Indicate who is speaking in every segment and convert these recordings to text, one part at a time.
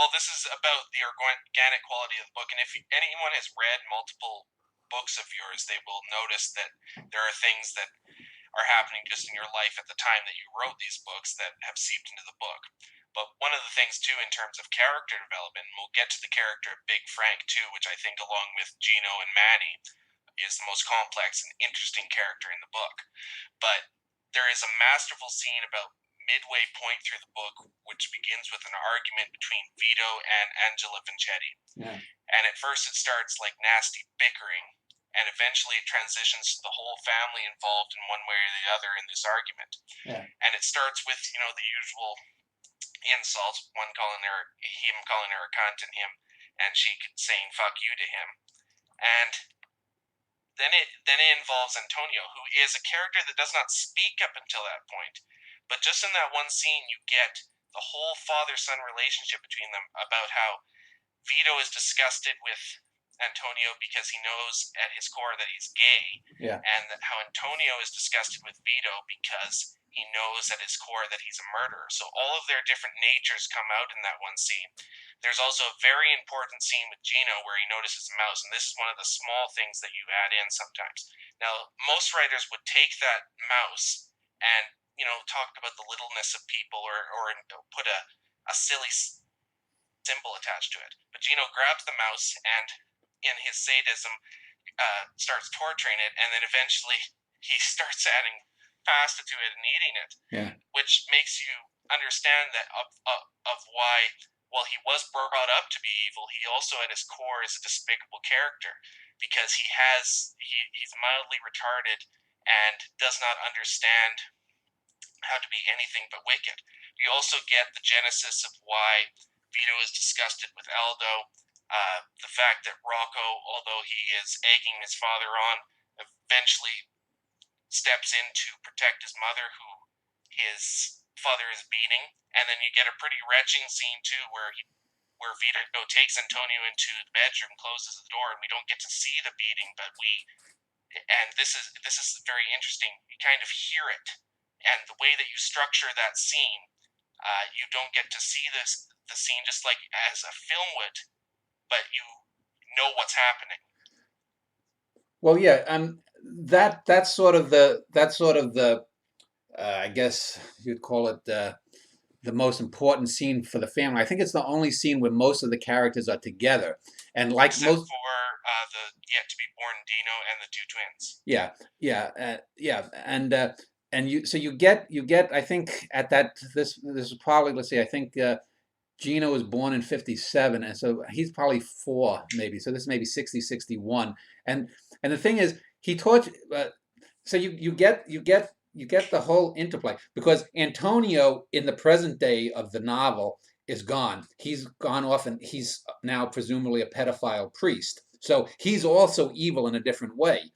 Speaker 1: well, this is about the organic quality of the book, and if anyone has read multiple books of yours, they will notice that there are things that are happening just in your life at the time that you wrote these books that have seeped into the book. But one of the things too, in terms of character development, and we'll get to the character of Big Frank too, which I think, along with Gino and Manny, is the most complex and interesting character in the book. But there is a masterful scene about midway point through the book, which begins with an argument between Vito and Angela Vincetti.
Speaker 2: Yeah.
Speaker 1: And at first it starts like nasty bickering, and eventually it transitions to the whole family involved in one way or the other in this argument.
Speaker 2: Yeah.
Speaker 1: And it starts with, the usual insults, him calling her a cunt, and she saying fuck you to him. And then it involves Antonio, who is a character that does not speak up until that point. But just in that one scene, you get the whole father-son relationship between them, about how Vito is disgusted with Antonio because he knows at his core that he's gay.
Speaker 2: Yeah.
Speaker 1: And how Antonio is disgusted with Vito because he knows at his core that he's a murderer. So all of their different natures come out in that one scene. There's also a very important scene with Gino where he notices a mouse, and this is one of the small things that you add in sometimes. Now, most writers would take that mouse and, talk about the littleness of people, or put a silly symbol attached to it. But Gino grabs the mouse and, in his sadism, starts torturing it, and then eventually he starts adding pasta to it and eating it.
Speaker 2: Yeah.
Speaker 1: Which makes you understand that of why, while he was brought up to be evil, he also at his core is a despicable character, because he's mildly retarded and does not understand how to be anything but wicked. You also get the genesis of why Vito is disgusted with Aldo, the fact that Rocco, although he is egging his father on, eventually steps in to protect his mother, who his father is beating. And then you get a pretty retching scene too, where Vito takes Antonio into the bedroom, closes the door, and we don't get to see the beating, but this is very interesting. You kind of hear it, and the way that you structure that scene, you don't get to see the scene just like as a film would, but you know what's happening.
Speaker 2: Well, yeah, that's sort of the I guess you'd call it the most important scene for the family. I think it's the only scene where most of the characters are together, and like
Speaker 1: Except
Speaker 2: most,
Speaker 1: for the yet to be born Dino and the two twins.
Speaker 2: you get I think at that this is probably, let's see, I think Gino was born in 57, and so he's probably 4 maybe, so this may be 60, 61. And the thing is, he taught so you get the whole interplay, because Antonio in the present day of the novel is gone. He's gone off, and he's now presumably a pedophile priest. So he's also evil in a different way.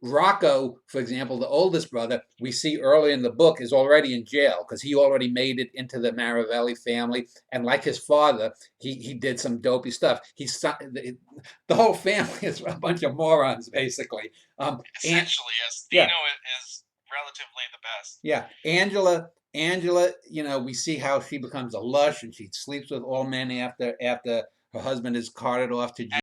Speaker 2: Rocco, for example, the oldest brother, we see early in the book, is already in jail because he already made it into the Maravelli family. And like his father, he did some dopey stuff. The whole family is a bunch of morons, basically.
Speaker 1: Essentially, yes. Dino is relatively the best.
Speaker 2: Yeah. Angela, we see how she becomes a lush, and she sleeps with all men after her husband is carted off to jail.